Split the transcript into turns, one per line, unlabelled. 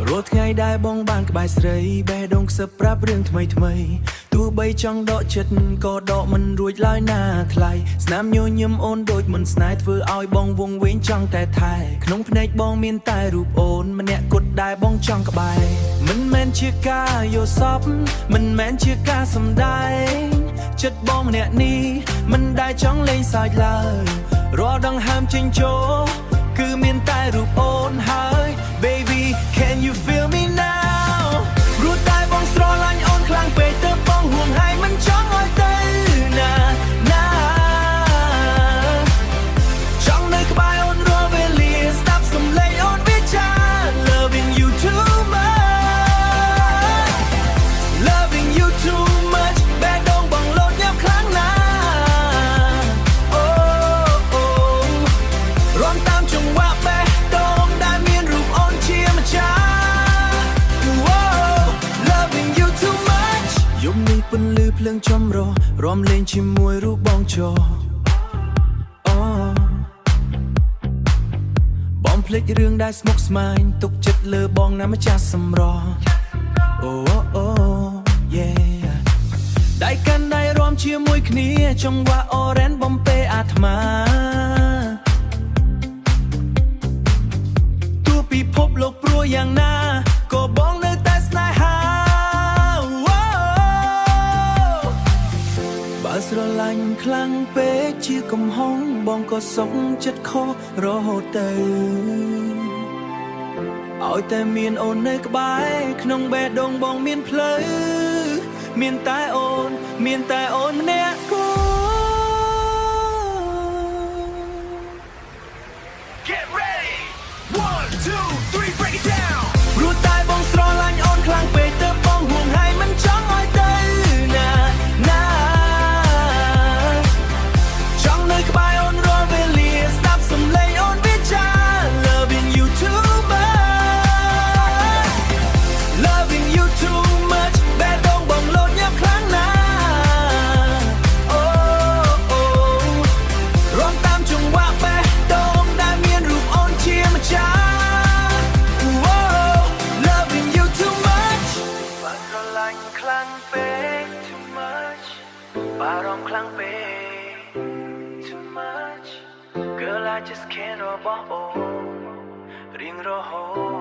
រត់ថ្ងៃដែលបងបានក្បែរស្រីបេះដូងខ្សឹបប្រាប់រឿងថ្មីទោះបីចង់ដកចិត្តក៏ដកមិនរួចឡើយណាថ្លៃស្នាមញញឹមអូនដូចមិនស្នេហ៍ធ្វើឲ្យបងវង្វេងចង់តែថែក្នុងភ្នែកបងមានតែរូបអូនម្នាក់គត់ដែលបងចង់ក្បែរមិនមែនជាការយកសពមិនមែនជាការសម្ដែងចិត្តបងម្នាក់នេះមិនដែលចង់លេងសើចឡើយរាល់ដង្ហើមចេញចូលគឺមានតែរូបអូនហើយ Baby can you feel me now ព្រោះតែបងស្រឡាញ់អូនខ្លាំងពេកទើបបងห่วงហើយមិនចង់ឲ្យទៅណាចង់នៅក្បែរអូនរាល់វេលាស្ដាប់សំឡេងអូនវាចា Loving you too much Loving you too much បែរដូងបងលោតញាប់ខ្លាំងណាស់អូរាំតាមចង្វាក់បេះដូងដែលមានរូបអូនជាម្ចាស់ Loving you too much យប់នេះពន្លឺភ្លើងចម្រុះរំលេងជាមួយរូបបងចោបងភ្លេចរឿងដែលស្មុគស្មាញទុកចិត្តលើបងណាម្ចាស់សម្រស់yeah ដៃកាន់ដៃរួមជាមួយគ្នាចង្វាក់អូរ៉ែនបំពេអាត្មាទោះពិភពលោកព្រួយយ៉ាងណាក៏បងនៅតែស្នេហាបើស្រឡាញ់ខ្លាំងពេកជាកំហុងបងក៏សុខចិត្តខុសរហូតទៅឲ្យតែមានអូននៅក្បែរក្នុងបេះដូងបងមានផ្លូវមានតែអូនម្នាក់គូ Get ready 1 2 3 break it down ព្រោះតែបងស្រឡាញ់អូនខ្លាំងពេកទើបបងห่วงហើយមិនចង់ឲ្យទៅណាចង់នៅក្បែរអូនរាល់វេលាស្ដាប់សំឡេងអូនវាចា Loving you too much Loving you too much បែរដូងបងលោតញាប់ខ្លាំងណាស់រាំតាមចង្វាក់បេះដូងដែលមានរូបអូនជាម្ចាស់ Loving you too much បាត់ស្រឡាញ់ខ្លាំងពេក too much បារម្ភខ្លាំងពេក too much Girl I just can't របស់អូនរៀងរហូត